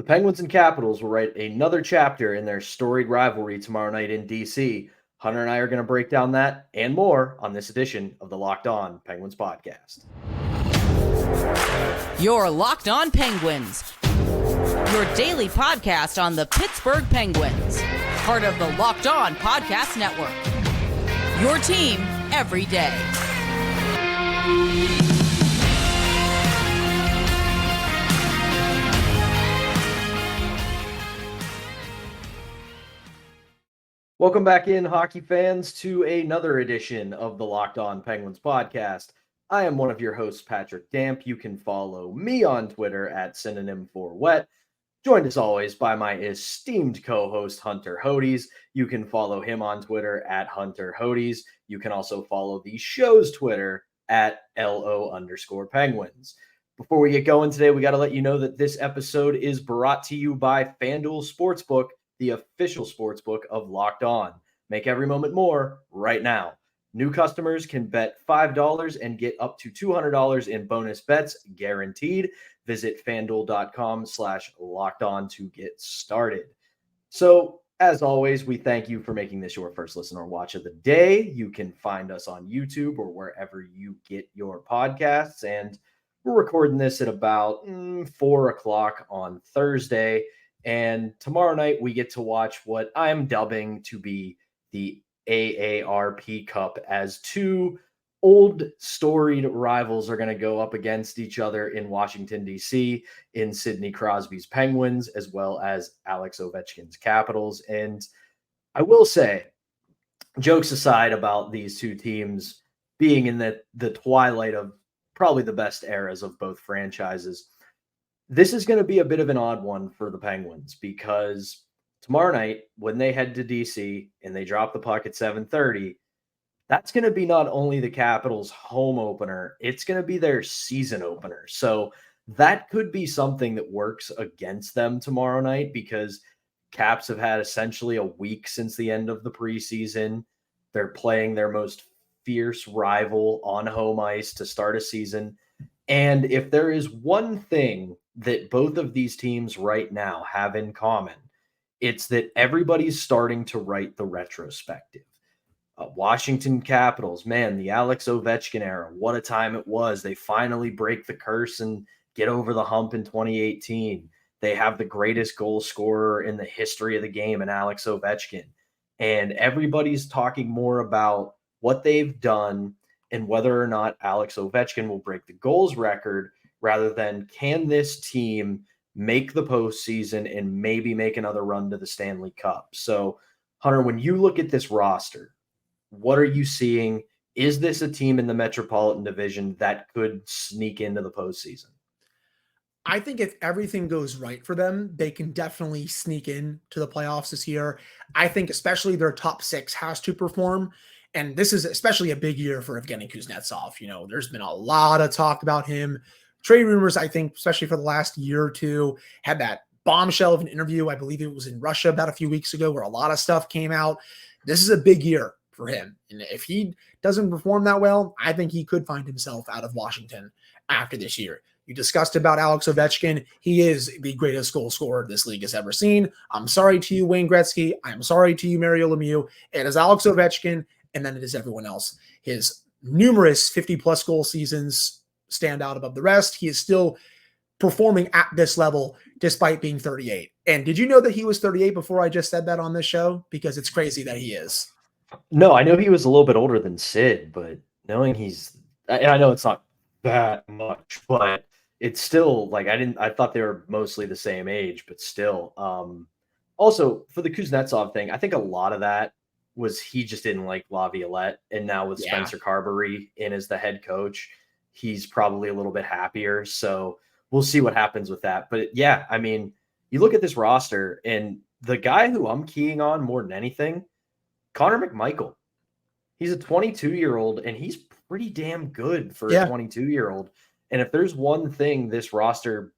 The Penguins and Capitals will write another chapter in their storied rivalry tomorrow night in DC. Hunter and I are going to break down that and more on this edition of the Locked On Penguins podcast. You're Locked On Penguins, your daily podcast on the Pittsburgh Penguins, part of the Locked On Podcast Network. Your team every day. Welcome back in, hockey fans, to another edition of the Locked On Penguins podcast. I am one of your hosts, Patrick Damp. You can follow me on Twitter at synonym4wet. Joined as always by my esteemed co-host, Hunter Hodes. You can follow him on Twitter at Hunter Hodes. You can also follow the show's Twitter at LO_Penguins. Before we get going today, we got to let you know that this episode is brought to you by FanDuel Sportsbook, the official sportsbook of Locked On. Make every moment more right now. New customers can bet $5 and get up to $200 in bonus bets guaranteed. Visit fanduel.com/lockedon to get started. So, as always, we thank you for making this your first listen or watch of the day. You can find us on YouTube or wherever you get your podcasts. And we're recording this at about 4 o'clock on Thursday. And tomorrow night, we get to watch what I'm dubbing to be the AARP Cup, as two old storied rivals are going to go up against each other in Washington, D.C., in Sidney Crosby's Penguins, as well as Alex Ovechkin's Capitals. And I will say, jokes aside about these two teams being in the twilight of probably the best eras of both franchises, this is going to be a bit of an odd one for the Penguins, because tomorrow night, when they head to DC and they drop the puck at 7:30, that's going to be not only the Capitals' home opener, it's going to be their season opener. So that could be something that works against them tomorrow night, because Caps have had essentially a week since the end of the preseason. They're playing their most fierce rival on home ice to start a season. And if there is one thing that both of these teams right now have in common, it's that everybody's starting to write the retrospective. Washington Capitals, man, the Alex Ovechkin era, what a time it was. They finally break the curse and get over the hump in 2018. They have the greatest goal scorer in the history of the game in Alex Ovechkin. And everybody's talking more about what they've done and whether or not Alex Ovechkin will break the goals record, rather than can this team make the postseason and maybe make another run to the Stanley Cup. So, Hunter, when you look at this roster, what are you seeing? Is this a team in the Metropolitan Division that could sneak into the postseason? I think if everything goes right for them, they can definitely sneak in to the playoffs this year. I think especially their top six has to perform. And this is especially a big year for Evgeny Kuznetsov. You know, there's been a lot of talk about him. Trade rumors, I think, especially for the last year or two, had that bombshell of an interview. I believe it was in Russia about a few weeks ago, where a lot of stuff came out. This is a big year for him. And if he doesn't perform that well, I think he could find himself out of Washington after this year. You discussed about Alex Ovechkin. He is the greatest goal scorer this league has ever seen. I'm sorry to you, Wayne Gretzky. I'm sorry to you, Mario Lemieux. It is Alex Ovechkin, and then it is everyone else. His numerous 50-plus goal seasons stand out above the rest. He is still performing at this level despite being 38. And did you know that he was 38 before I just said that on this show? Because it's crazy that he is. No, I know he was a little bit older than Sid, but knowing I know it's not that much, but it's still like I thought they were mostly the same age, but still. Also, for the Kuznetsov thing, I think a lot of that was he just didn't like Laviolette, and now with Spencer Carberry in as the head coach, he's probably a little bit happier. So we'll see what happens with that. But yeah, I mean, you look at this roster, and the guy who I'm keying on more than anything, Connor McMichael. He's a 22-year-old, and he's pretty damn good for a 22-year-old. And if there's one thing this roster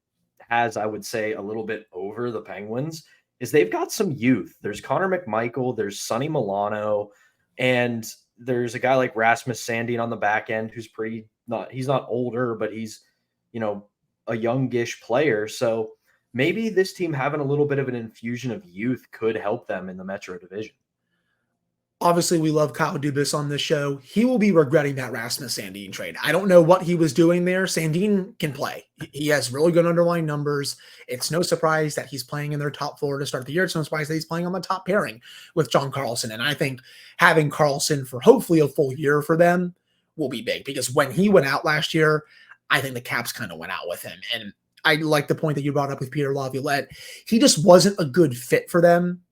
has, I would say, a little bit over the Penguins, is they've got some youth. There's Connor McMichael, there's Sonny Milano, and there's a guy like Rasmus Sandin on the back end who's he's not older, but he's, a youngish player. So maybe this team having a little bit of an infusion of youth could help them in the Metro Division. Obviously, we love Kyle Dubas on this show. He will be regretting that Rasmus Sandin trade. I don't know what he was doing there. Sandin can play. He has really good underlying numbers. It's no surprise that he's playing in their top four to start the year. It's no surprise that he's playing on the top pairing with John Carlson. And I think having Carlson for hopefully a full year for them will be big, because when he went out last year, I think the Caps kind of went out with him. And I like the point that you brought up with Peter Laviolette. He just wasn't a good fit for them,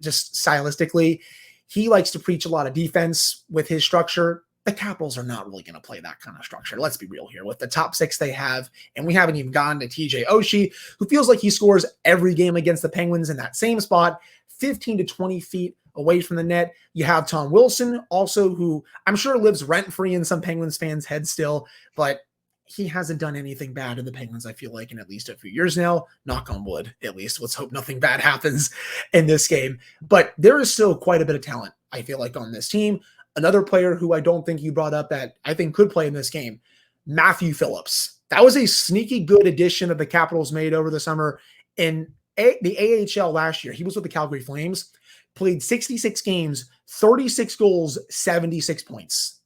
just stylistically. He likes to preach a lot of defense with his structure. The Capitals are not really going to play that kind of structure. Let's be real here. With the top six they have, and we haven't even gotten to TJ Oshie, who feels like he scores every game against the Penguins in that same spot, 15 to 20 feet away from the net. You have Tom Wilson, also, who I'm sure lives rent-free in some Penguins fans' heads still, but he hasn't done anything bad in the Penguins, I feel like, in at least a few years now. Knock on wood, at least. Let's hope nothing bad happens in this game. But there is still quite a bit of talent, I feel like, on this team. Another player who I don't think you brought up that I think could play in this game, Matthew Phillips. That was a sneaky good addition that the Capitals made over the summer. In the AHL last year, he was with the Calgary Flames, played 66 games, 36 goals, 76 points.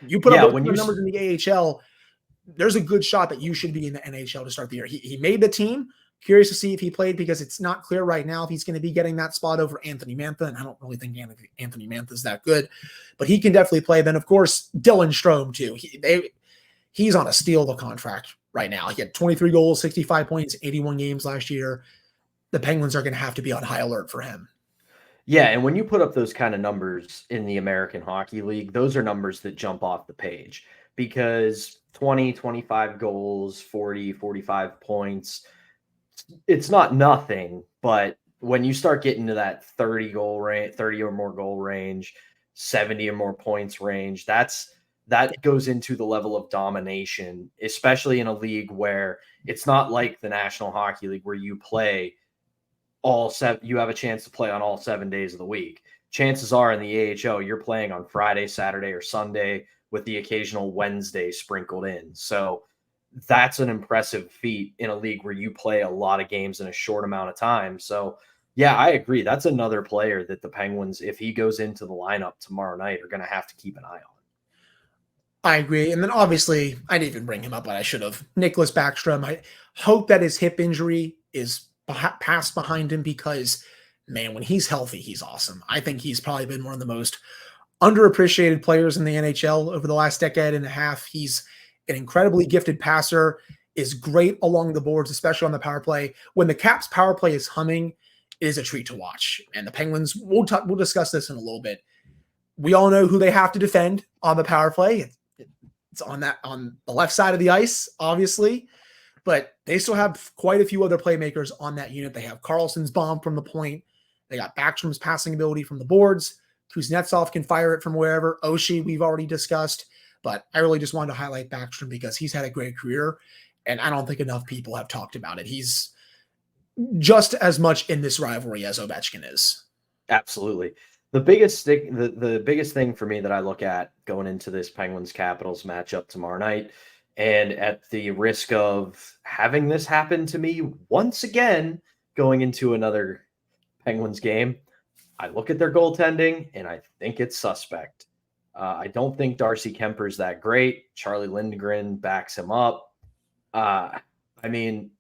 You put up those numbers in the AHL, there's a good shot that you should be in the NHL to start the year. He made the team. Curious to see if he played, because it's not clear right now if he's going to be getting that spot over Anthony Mantha, and I don't really think Anthony Mantha is that good, but he can definitely play. Then, of course, Dylan Strome, too. He's on a steal of a contract right now. He had 23 goals, 65 points, 81 games last year. The Penguins are going to have to be on high alert for him. Yeah, and when you put up those kind of numbers in the American Hockey League, those are numbers that jump off the page, because 20, 25 goals, 40, 45 points, it's not nothing. But when you start getting to that 30 or more goal range, 70 or more points range, that goes into the level of domination, especially in a league where it's not like the National Hockey League where you play you have a chance to play on all 7 days of the week. Chances are in the AHL, you're playing on Friday, Saturday, or Sunday, with the occasional Wednesday sprinkled in. So that's an impressive feat in a league where you play a lot of games in a short amount of time. So yeah, I agree. That's another player that the Penguins, if he goes into the lineup tomorrow night, are going to have to keep an eye on. I agree. And then obviously, I didn't even bring him up, but I should have. Nicholas Backstrom. I hope that his hip injury is passed behind him, because, man, when he's healthy, he's awesome. I think he's probably been one of the most underappreciated players in the NHL over the last decade and a half. He's an incredibly gifted passer, is great along the boards, especially on the power play. When the Caps power play is humming, it is a treat to watch. And the Penguins, we'll discuss this in a little bit. We all know who they have to defend on the power play. It's on the left side of the ice, obviously, but they still have quite a few other playmakers on that unit. They have Carlson's bomb from the point. They got Backstrom's passing ability from the boards. Kuznetsov can fire it from wherever. Oshie, we've already discussed, but I really just wanted to highlight Backstrom because he's had a great career, and I don't think enough people have talked about it. He's just as much in this rivalry as Ovechkin is. Absolutely. The biggest thing for me that I look at going into this Penguins Capitals matchup tomorrow night, and at the risk of having this happen to me once again going into another Penguins game, I look at their goaltending and I think it's suspect. I don't think Darcy Kemper's that great. Charlie Lindgren backs him up. I mean,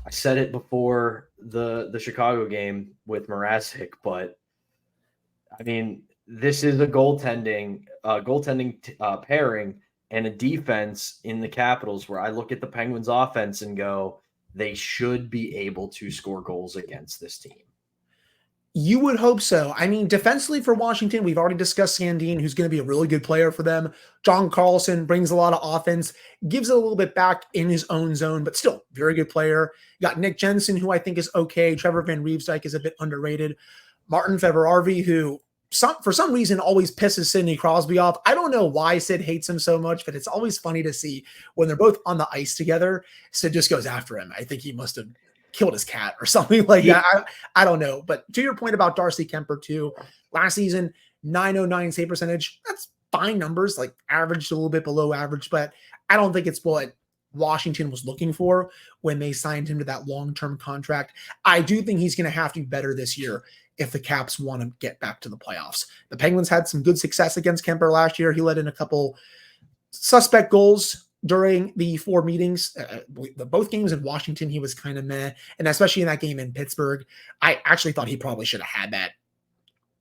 I said it before the Chicago game with Mrazek, but I mean, this is a goaltending pairing and a defense in the Capitals where I look at the Penguins offense and go, they should be able to score goals against this team. You would hope so. I mean, defensively for Washington, we've already discussed Sandin, who's going to be a really good player for them. John Carlson brings a lot of offense, gives it a little bit back in his own zone, but still very good player. You got Nick Jensen, who I think is okay. Trevor Van Riemsdyk is a bit underrated. Martin Fehervary, who for some reason always pisses Sidney Crosby off. I don't know why Sid hates him so much, but it's always funny to see when they're both on the ice together. Sid just goes after him. I think he must have killed his cat or something like that. I don't know. But to your point about Darcy Kemper too, last season, 909 save percentage. That's fine numbers, like averaged a little bit below average, but I don't think it's what Washington was looking for when they signed him to that long-term contract. I do think he's going to have to be better this year if the Caps want to get back to the playoffs. The Penguins had some good success against Kemper last year. He let in a couple suspect goals during the 4 meetings. Both games in Washington, he was kind of meh. And especially in that game in Pittsburgh, I actually thought he probably should have had that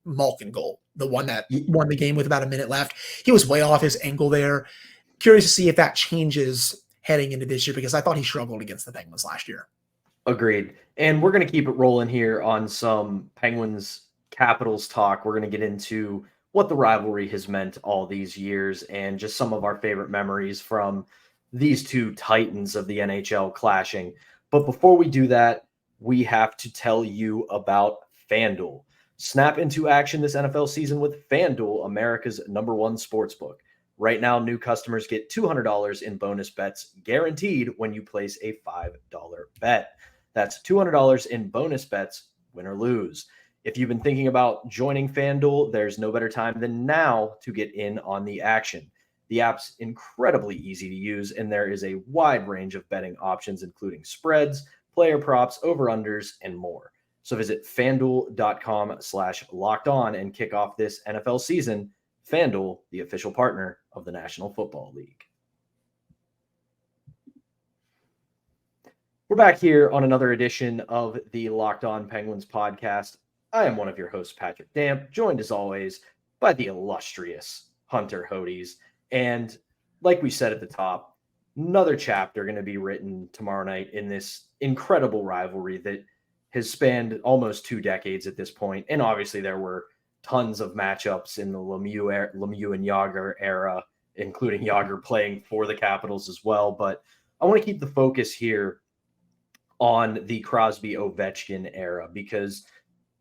Malkin goal, the one that won the game with about a minute left. He was way off his angle there. Curious to see if that changes heading into this year, because I thought he struggled against the Penguins last year. Agreed. And we're going to keep it rolling here on some Penguins Capitals talk. We're going to get into what the rivalry has meant all these years and just some of our favorite memories from these two titans of the NHL clashing. But before we do that, we have to tell you about FanDuel. Snap into action this NFL season with FanDuel, America's #1 sportsbook. Right now, new customers get $200 in bonus bets guaranteed when you place a $5 bet. That's $200 in bonus bets, win or lose. If you've been thinking about joining FanDuel, there's no better time than now to get in on the action. The app's incredibly easy to use, and there is a wide range of betting options, including spreads, player props, over-unders, and more. So visit FanDuel.com/lockedon and kick off this NFL season. FanDuel, the official partner of the National Football League. We're back here on another edition of the Locked On Penguins podcast. I am one of your hosts, Patrick Damp, joined as always by the illustrious Hunter Hodes. And like we said at the top, another chapter going to be written tomorrow night in this incredible rivalry that has spanned almost 2 decades at this point. And obviously there were tons of matchups in the Lemieux and Jágr era, including Jágr playing for the Capitals as well. But I want to keep the focus here on the Crosby Ovechkin era, because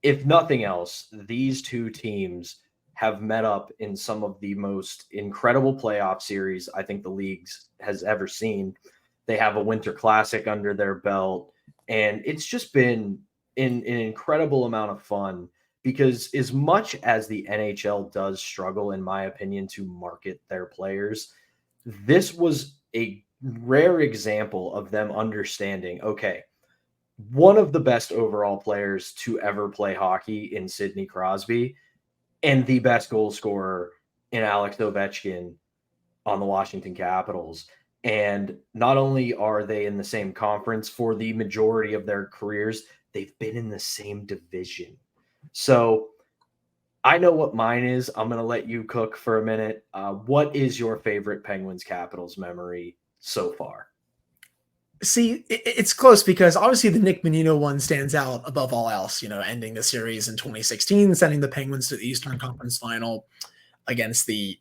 if nothing else, these two teams have met up in some of the most incredible playoff series I think the league has ever seen. They have a Winter Classic under their belt, and it's just been an incredible amount of fun, because as much as the NHL does struggle, in my opinion, to market their players, this was a rare example of them understanding, okay, one of the best overall players to ever play hockey in Sidney Crosby and the best goal scorer in Alex Ovechkin on the Washington Capitals. And not only are they in the same conference for the majority of their careers, they've been in the same division. So I know what mine is. I'm going to let you cook for a minute. What is your favorite Penguins Capitals memory so far? See, it's close, because obviously the Nick Bonino one stands out above all else, ending the series in 2016, sending the Penguins to the Eastern Conference Final against the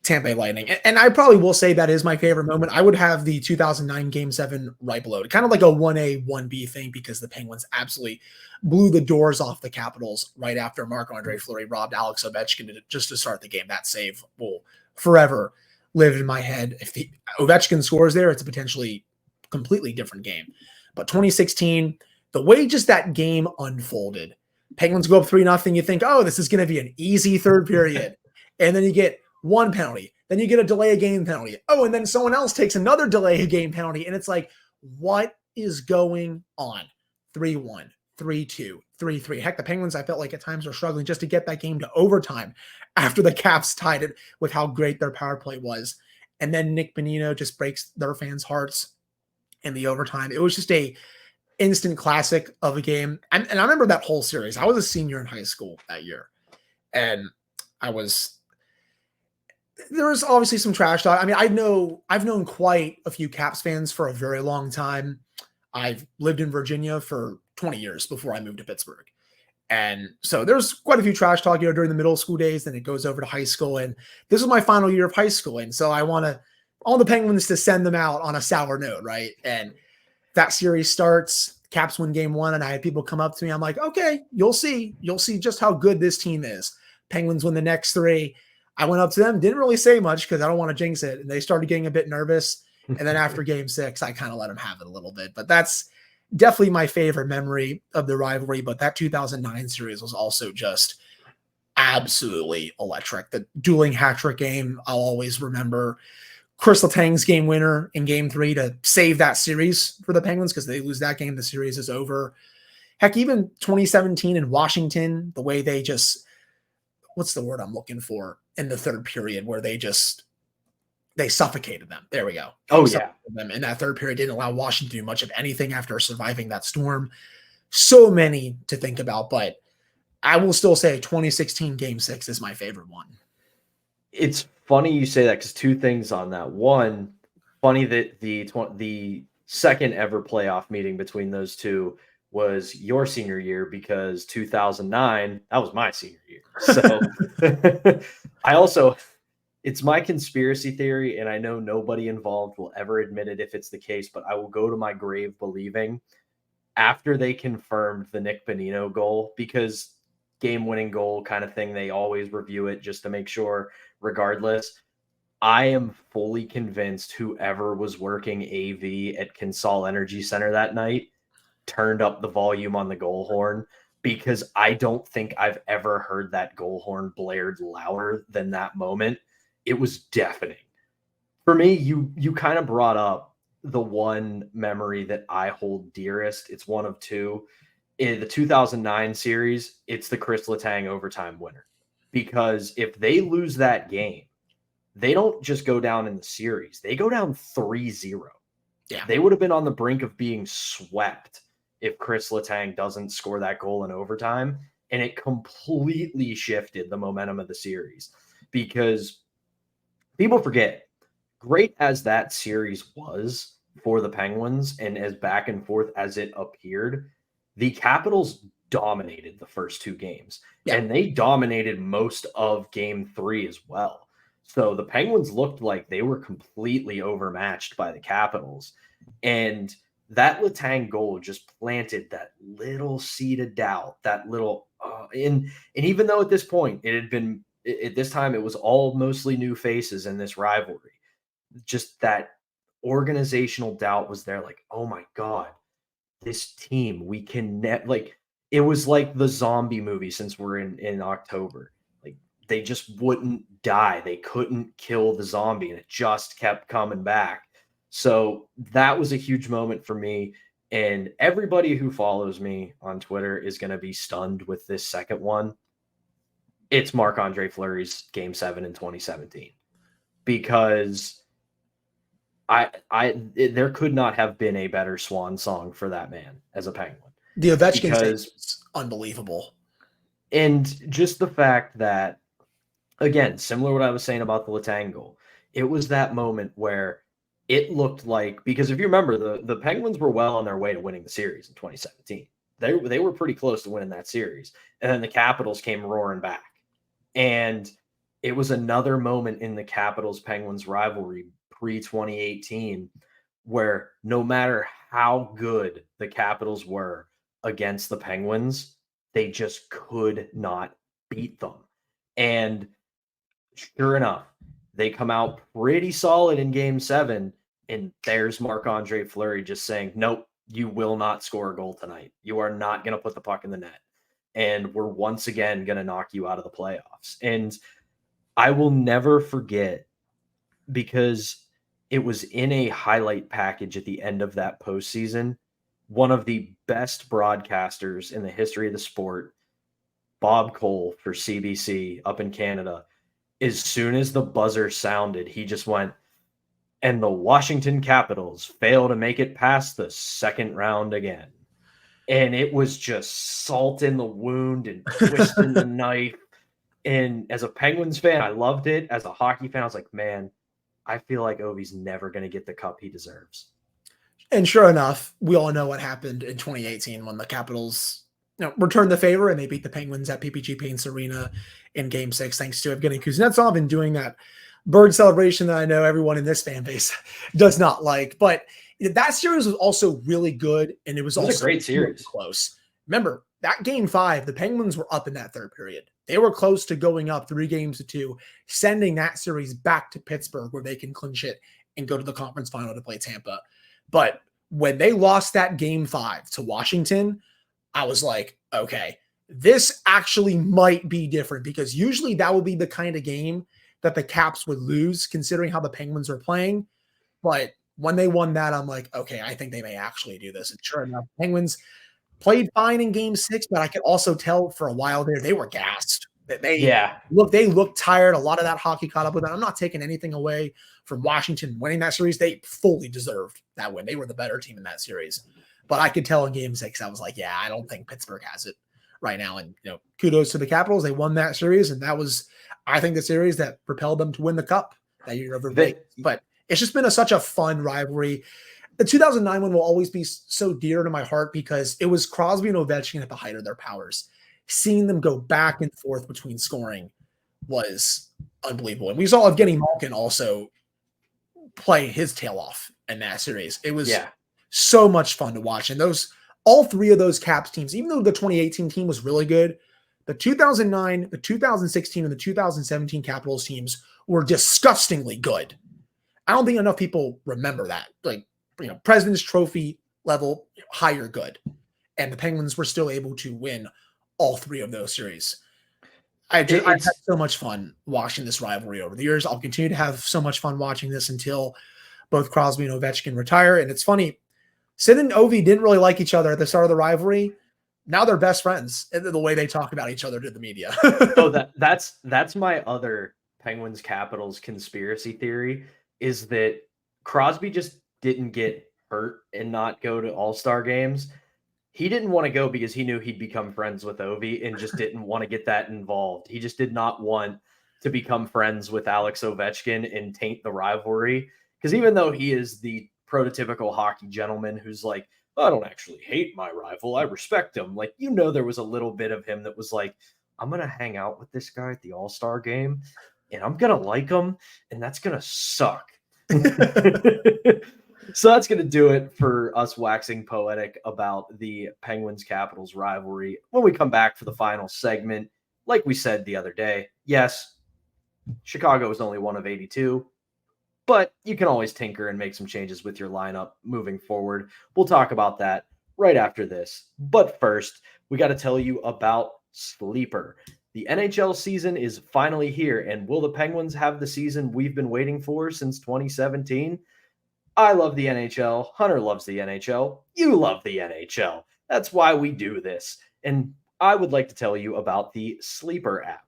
Tampa Bay Lightning. And I probably will say that is my favorite moment. I would have the 2009 Game 7 right below it, kind of like a 1A, 1B thing, because the Penguins absolutely blew the doors off the Capitals right after Marc-Andre Fleury robbed Alex Ovechkin just to start the game. That save will forever live in my head. If the Ovechkin scores there, it's a potentially completely different game. But 2016, the way just that game unfolded, Penguins go up 3-0. You think, oh, this is going to be an easy third period. And then you get one penalty. Then you get a delay of game penalty. Oh, and then someone else takes another delay of game penalty. And it's like, what is going on? 3-1, 3-2, 3-3. Heck, the Penguins, I felt like at times were struggling just to get that game to overtime after the Caps tied it with how great their power play was. And then Nick Bonino just breaks their fans' hearts in the overtime. It was just a instant classic of a game. And I remember that whole series. I was a senior in high school that year. And there was obviously some trash talk. I mean, I've known quite a few Caps fans for a very long time. I've lived in Virginia for 20 years before I moved to Pittsburgh. And so there's quite a few trash talk during the middle school days. Then it goes over to high school. And this was my final year of high school. And so I want all the Penguins to send them out on a sour note, right? And that series starts, Caps win game 1, and I had people come up to me. I'm like, okay, you'll see just how good this team is. Penguins win the next 3. I went up to them, didn't really say much because I don't want to jinx it. And they started getting a bit nervous. And then after game 6, I kind of let them have it a little bit. But that's definitely my favorite memory of the rivalry. But that 2009 series was also just absolutely electric. The dueling hat trick game, I'll always remember. Chris Letang's game winner in game 3 to save that series for the Penguins, because they lose that game, the series is over. Heck, even 2017 in Washington, the way they just, what's the word I'm looking for, in the third period, where they suffocated them. There we go. Oh, yeah. Them in that third period, didn't allow Washington to do much of anything after surviving that storm. So many to think about, but I will still say 2016 Game 6 is my favorite one. It's funny you say that, because two things on that. One, funny that the second ever playoff meeting between those two was your senior year, because 2009, that was my senior year. So it's my conspiracy theory, and I know nobody involved will ever admit it if it's the case, but I will go to my grave believing after they confirmed the Nick Bonino goal, because game-winning goal kind of thing, they always review it just to make sure regardless. I am fully convinced whoever was working AV at Consol Energy Center that night turned up the volume on the goal horn, because I don't think I've ever heard that goal horn blared louder than that moment. It was deafening. For me, you kind of brought up the one memory that I hold dearest. It's one of two. In the 2009 series, it's the Chris Letang overtime winner. Because if they lose that game, they don't just go down in the series. They go down 3-0. Yeah. They would have been on the brink of being swept if Chris Letang doesn't score that goal in overtime. And it completely shifted the momentum of the series, because people forget, great as that series was for the Penguins and as back and forth as it appeared, the Capitals dominated the first two games. Yeah. And they dominated most of game 3 as well. So the Penguins looked like they were completely overmatched by the Capitals. And that Letang goal just planted that little seed of doubt, that little, and even though at this point it had been, at this time it was all mostly new faces in this rivalry, just that organizational doubt was there. Like, oh my God, this team, we can like, it was like the zombie movie since we're in October. Like, they just wouldn't die. They couldn't kill the zombie, and it just kept coming back. So that was a huge moment for me. And everybody who follows me on Twitter is going to be stunned with this second one. It's Marc-Andre Fleury's Game 7 in 2017. Because there could not have been a better swan song for that man as a Penguin. The Ovechkin is unbelievable. And just the fact that, again, similar to what I was saying about the Letang goal, it was that moment where it looked like, because if you remember, the Penguins were well on their way to winning the series in 2017. They were pretty close to winning that series. And then the Capitals came roaring back. And it was another moment in the Capitals-Penguins rivalry pre-2018 where no matter how good the Capitals were against the Penguins, they just could not beat them. And sure enough, they come out pretty solid in Game 7, and there's Marc-Andre Fleury just saying, nope, you will not score a goal tonight. You are not going to put the puck in the net. And we're once again going to knock you out of the playoffs. And I will never forget, because it was in a highlight package at the end of that postseason, one of the best broadcasters in the history of the sport, Bob Cole for CBC up in Canada, as soon as the buzzer sounded, he just went, and the Washington Capitals fail to make it past the second round again. And it was just salt in the wound and twisting the knife. And as a Penguins fan, I loved it. As a hockey fan, I was like, man, I feel like Ovi's never going to get the cup he deserves. And sure enough, we all know what happened in 2018 when the Capitals returned the favor and they beat the Penguins at PPG Paints Arena in Game 6, thanks to Evgeny Kuznetsov and doing that bird celebration that I know everyone in this fan base does not like. But that series was also really good, and it was also a great series. Close. Remember, that Game 5, the Penguins were up in that third period. They were close to going up 3-2, sending that series back to Pittsburgh where they can clinch it and go to the conference final to play Tampa. But when they lost that Game 5 to Washington, I was like, okay, this actually might be different, because usually that would be the kind of game that the Caps would lose considering how the Penguins are playing. But when they won that, I'm like, okay, I think they may actually do this. And sure enough, Penguins played fine in game 6, but I could also tell for a while there, they were gassed. That they looked tired. A lot of that hockey caught up with them. I'm not taking anything away from Washington winning that series. They fully deserved that win. They were the better team in that series. But I could tell in game 6, I was like, yeah, I don't think Pittsburgh has it right now. And, kudos to the Capitals. They won that series. And that was, I think, the series that propelled them to win the cup that year over Vegas. But it's just been such a fun rivalry. The 2009 one will always be so dear to my heart because it was Crosby and Ovechkin at the height of their powers. Seeing them go back and forth between scoring was unbelievable. And we saw Evgeny Malkin also play his tail off in that series. It was so much fun to watch. And all three of those Caps teams, even though the 2018 team was really good, the 2009, the 2016, and the 2017 Capitals teams were disgustingly good. I don't think enough people remember that. President's Trophy level, higher good. And the Penguins were still able to win all three of those series. I've had so much fun watching this rivalry over the years. I'll continue to have so much fun watching this until both Crosby and Ovechkin retire. And it's funny, Sid and Ovi didn't really like each other at the start of the rivalry. Now they're best friends, and the way they talk about each other to the media. That's my other Penguins Capitals conspiracy theory, is that Crosby just didn't get hurt and not go to All-Star games. He didn't want to go because he knew he'd become friends with Ovi and just didn't want to get that involved. He just did not want to become friends with Alex Ovechkin and taint the rivalry. Because even though he is the prototypical hockey gentleman who's like, I don't actually hate my rival, I respect him. There was a little bit of him that was like, I'm going to hang out with this guy at the All-Star game and I'm going to like him and that's going to suck. So that's going to do it for us waxing poetic about the Penguins-Capitals rivalry. When we come back for the final segment, like we said the other day, yes, Chicago is only one of 82, but you can always tinker and make some changes with your lineup moving forward. We'll talk about that right after this. But first, we got to tell you about Sleeper. The NHL season is finally here, and will the Penguins have the season we've been waiting for since 2017? I love the NHL. Hunter loves the NHL. You love the NHL. That's why we do this. And I would like to tell you about the Sleeper app.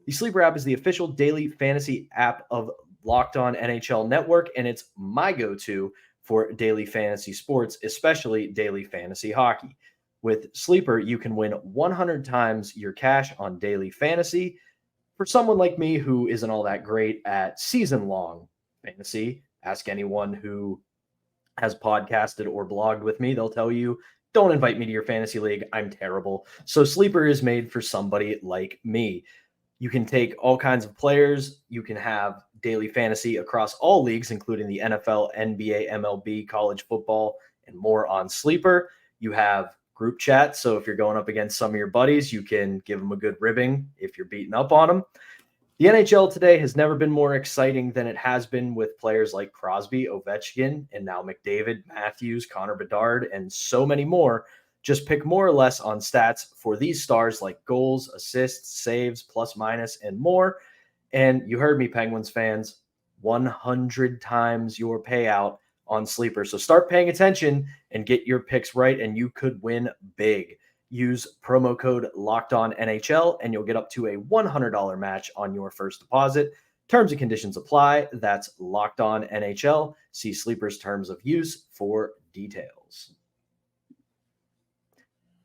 The Sleeper app is the official daily fantasy app of Locked On NHL Network, and it's my go-to for daily fantasy sports, especially daily fantasy hockey. With Sleeper, you can win 100 times your cash on daily fantasy. For someone like me who isn't all that great at season-long fantasy, ask anyone who has podcasted or blogged with me. They'll tell you, don't invite me to your fantasy league. I'm terrible. So Sleeper is made for somebody like me. You can take all kinds of players. You can have daily fantasy across all leagues, including the NFL, NBA, MLB, college football, and more on Sleeper. You have group chat. So if you're going up against some of your buddies, you can give them a good ribbing if you're beating up on them. The NHL today has never been more exciting than it has been with players like Crosby, Ovechkin, and now McDavid, Matthews, Connor Bedard, and so many more. Just pick more or less on stats for these stars like goals, assists, saves, plus minus, and more. And you heard me, Penguins fans, 100 times your payout on Sleeper. So start paying attention and get your picks right, and you could win big. Use promo code LOCKEDONNHL, and you'll get up to a $100 match on your first deposit. Terms and conditions apply. That's LOCKEDONNHL. See Sleeper's terms of use for details.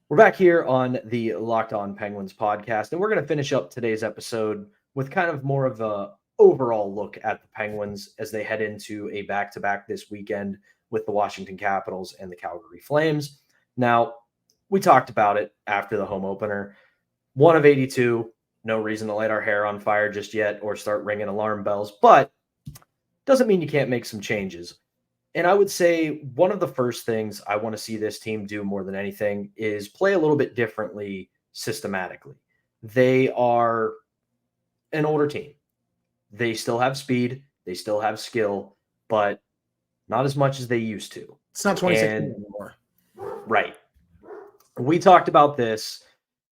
We're back here on the Locked On Penguins podcast, and we're going to finish up today's episode with kind of more of a overall look at the Penguins as they head into a back-to-back this weekend with the Washington Capitals and the Calgary Flames. Now, we talked about it after the home opener. 1 of 82, no reason to light our hair on fire just yet or start ringing alarm bells, but doesn't mean you can't make some changes. And I would say one of the first things I want to see this team do more than anything is play a little bit differently systematically. They are an older team. They still have speed. They still have skill, but not as much as they used to. It's not 2016 anymore. Right. We talked about this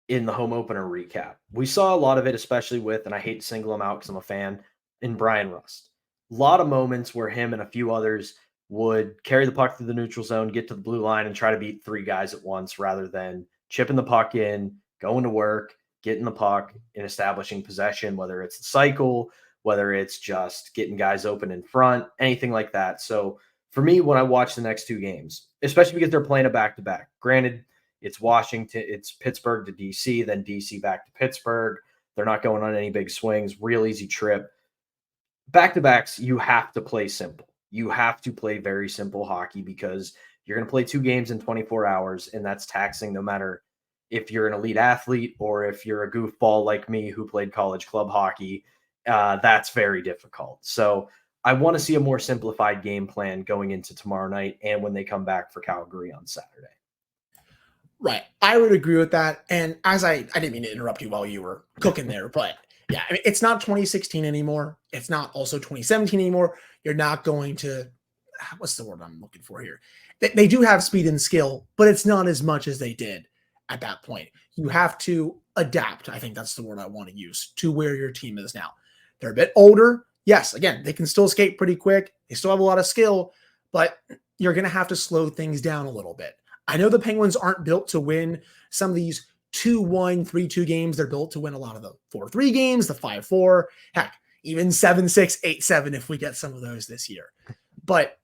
in the home opener recap. We saw a lot of it, especially with, and I hate to single them out because I'm a fan, in Brian Rust. A lot of moments where him and a few others would carry the puck through the neutral zone, get to the blue line, and try to beat 3 guys at once rather than chipping the puck in, going to work, getting the puck, and establishing possession, whether it's the cycle, whether it's just getting guys open in front, anything like that. So for me, when I watch the next 2 games, especially because they're playing a back-to-back, granted, it's Washington, it's Pittsburgh to DC, then DC back to Pittsburgh. They're not going on any big swings, real easy trip. Back-to-backs, you have to play simple. You have to play very simple hockey because you're going to play 2 games in 24 hours, and that's taxing no matter if you're an elite athlete or if you're a goofball like me who played college club hockey. That's very difficult. So I want to see a more simplified game plan going into tomorrow night and when they come back for Calgary on Saturday. Right. I would agree with that. And as I didn't mean to interrupt you while you were cooking there, but yeah, I mean, it's not 2016 anymore. It's not also 2017 anymore. You're not going to, what's the word I'm looking for here? They do have speed and skill, but it's not as much as they did at that point. You have to adapt. I think that's the word I want to use to where your team is now. They're a bit older. Yes, again, they can still skate pretty quick. They still have a lot of skill, but you're going to have to slow things down a little bit. I know the Penguins aren't built to win some of these 2-1, 3-2 games. They're built to win a lot of the 4-3 games, the 5-4, heck, even 7-6, 8-7 if we get some of those this year. But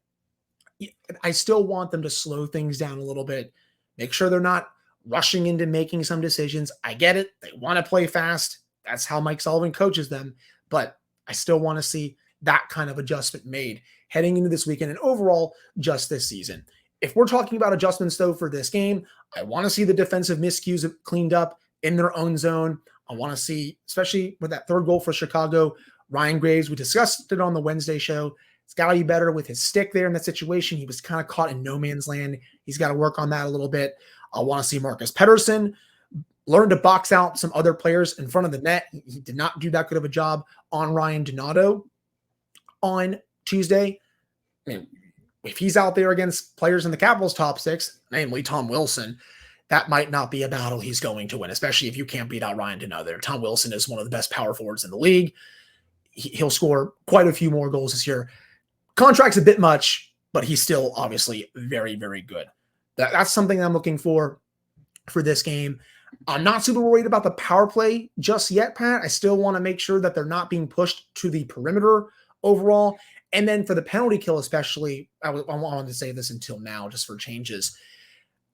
I still want them to slow things down a little bit, make sure they're not rushing into making some decisions. I get it. They want to play fast. That's how Mike Sullivan coaches them. But I still want to see that kind of adjustment made heading into this weekend and overall just this season. If we're talking about adjustments, though, for this game, I want to see the defensive miscues cleaned up in their own zone. I want to see, especially with that 3rd goal for Chicago, Ryan Graves, we discussed it on the Wednesday show. It's got to be better with his stick there in that situation. He was kind of caught in no man's land. He's got to work on that a little bit. I want to see Marcus Pettersson learn to box out some other players in front of the net. He did not do that good of a job on Ryan Donato on Tuesday. I mean, if he's out there against players in the Capitals' top 6, namely Tom Wilson, that might not be a battle he's going to win, especially if you can't beat out Ryan Donato. Tom Wilson is one of the best power forwards in the league. He'll score quite a few more goals this year. Contract's a bit much, but he's still obviously very, very good. That's something I'm looking for this game. I'm not super worried about the power play just yet, Pat. I still want to make sure that they're not being pushed to the perimeter overall. And then for the penalty kill especially, I wanted to say this until now just for changes.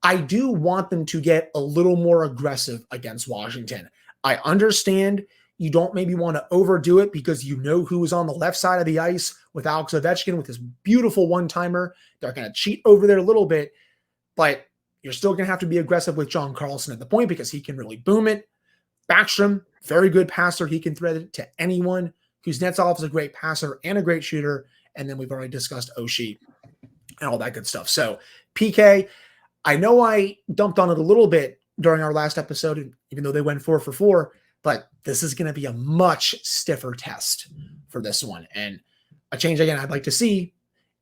I do want them to get a little more aggressive against Washington. I understand you don't maybe want to overdo it because you know who is on the left side of the ice with Alex Ovechkin with his beautiful one-timer. They're going to cheat over there a little bit, but you're still going to have to be aggressive with John Carlson at the point because he can really boom it. Backstrom, very good passer. He can thread it to anyone. Kuznetsov is a great passer and a great shooter. And then we've already discussed Oshie and all that good stuff. So PK, I know I dumped on it a little bit during our last episode, even though they went 4 for 4, but this is going to be a much stiffer test for this one. And a change, again, I'd like to see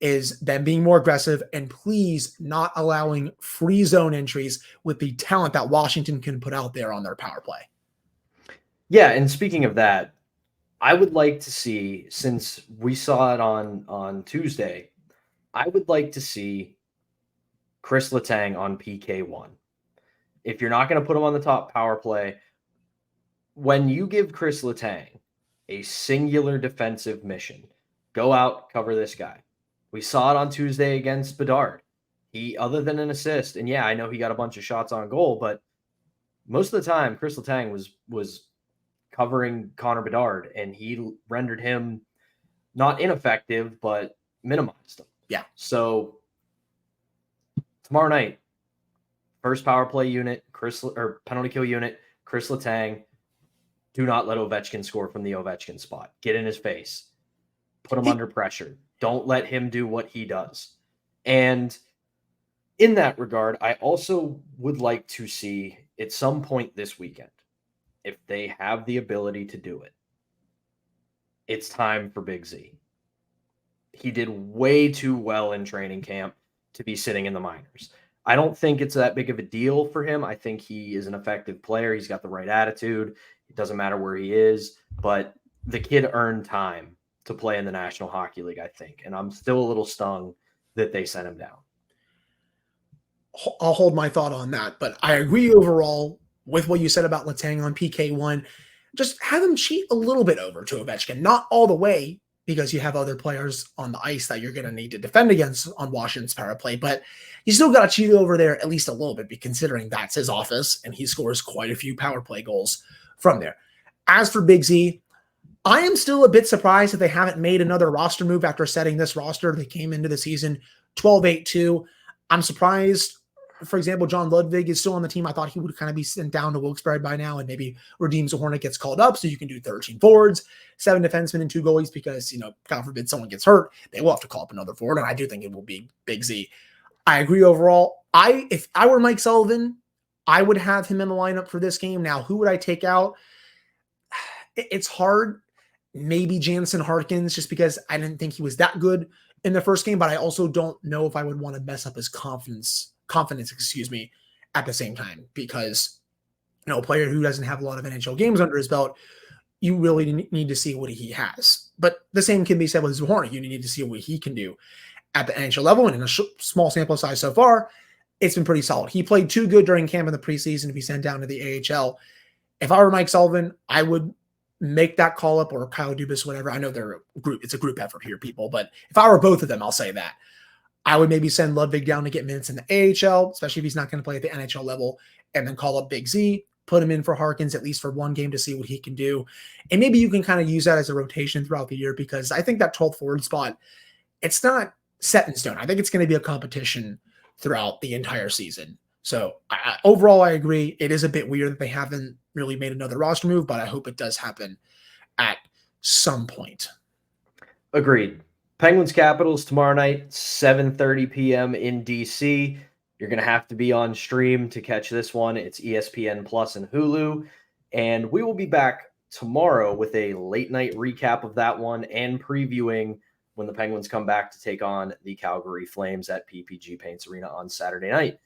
is them being more aggressive and please not allowing free zone entries with the talent that Washington can put out there on their power play. Yeah, and speaking of that, I would like to see, since we saw it on Tuesday, I would like to see Chris Letang on PK1. If you're not going to put him on the top power play, when you give Chris Letang a singular defensive mission, go out, cover this guy. We saw it on Tuesday against Bedard. He, other than an assist, and yeah, I know he got a bunch of shots on goal, but most of the time, Chris Letang was covering Connor Bedard, and he rendered him not ineffective, but minimized him. Yeah. So tomorrow night, first power play unit, penalty kill unit, Chris Letang. Do not let Ovechkin score from the Ovechkin spot. Get in his face. Put him under pressure. Don't let him do what he does. And in that regard, I also would like to see at some point this weekend, if they have the ability to do it, it's time for Big Z. He did way too well in training camp to be sitting in the minors. I don't think it's that big of a deal for him. I think he is an effective player. He's got the right attitude. It doesn't matter where he is, but the kid earned time to play in the National Hockey League, I think. And I'm still a little stung that they sent him down. I'll hold my thought on that, but I agree overall with what you said about Letang on PK1. Just have him cheat a little bit over to Ovechkin, not all the way, because you have other players on the ice that you're going to need to defend against on Washington's power play, but you still got to cheat over there at least a little bit, considering that's his office, and he scores quite a few power play goals from there. As for Big Z, I am still a bit surprised that they haven't made another roster move after setting this roster. They came into the season 12-8-2. I'm surprised, for example, John Ludwig is still on the team. I thought he would kind of be sent down to Wilkes-Barre by now and maybe redeems a Hornet, gets called up so you can do 13 forwards, 7 defensemen, and 2 goalies because, God forbid someone gets hurt. They will have to call up another forward, and I do think it will be Big Z. I agree overall. If I were Mike Sullivan, I would have him in the lineup for this game. Now, who would I take out? It's hard. Maybe Jansen Harkins, just because I didn't think he was that good in the first game, but I also don't know if I would want to mess up his confidence, at the same time, because, a player who doesn't have a lot of NHL games under his belt, you really need to see what he has. But the same can be said with Hornet. You need to see what he can do at the NHL level, and in a small sample size so far, it's been pretty solid. He played too good during camp in the preseason to be sent down to the AHL. If I were Mike Sullivan, I would make that call up, or Kyle Dubas, whatever. I know it's a group effort here, people, but if I were both of them, I'll say that I would maybe send Ludwig down to get minutes in the AHL, especially if he's not going to play at the NHL level, and then call up Big Z, put him in for Harkins at least for one game to see what he can do. And maybe you can kind of use that as a rotation throughout the year, because I think that 12th forward spot, it's not set in stone. I think it's going to be a competition throughout the entire season. So overall, I agree. It is a bit weird that they haven't really made another roster move, but I hope it does happen at some point. Agreed. Penguins Capitals tomorrow night, 7:30 p.m. in DC. You're going to have to be on stream to catch this one. It's ESPN Plus and Hulu. And we will be back tomorrow with a late night recap of that one and previewing when the Penguins come back to take on the Calgary Flames at PPG Paints Arena on Saturday night.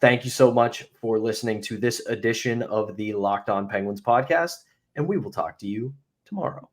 Thank you so much for listening to this edition of the Locked On Penguins podcast, and we will talk to you tomorrow.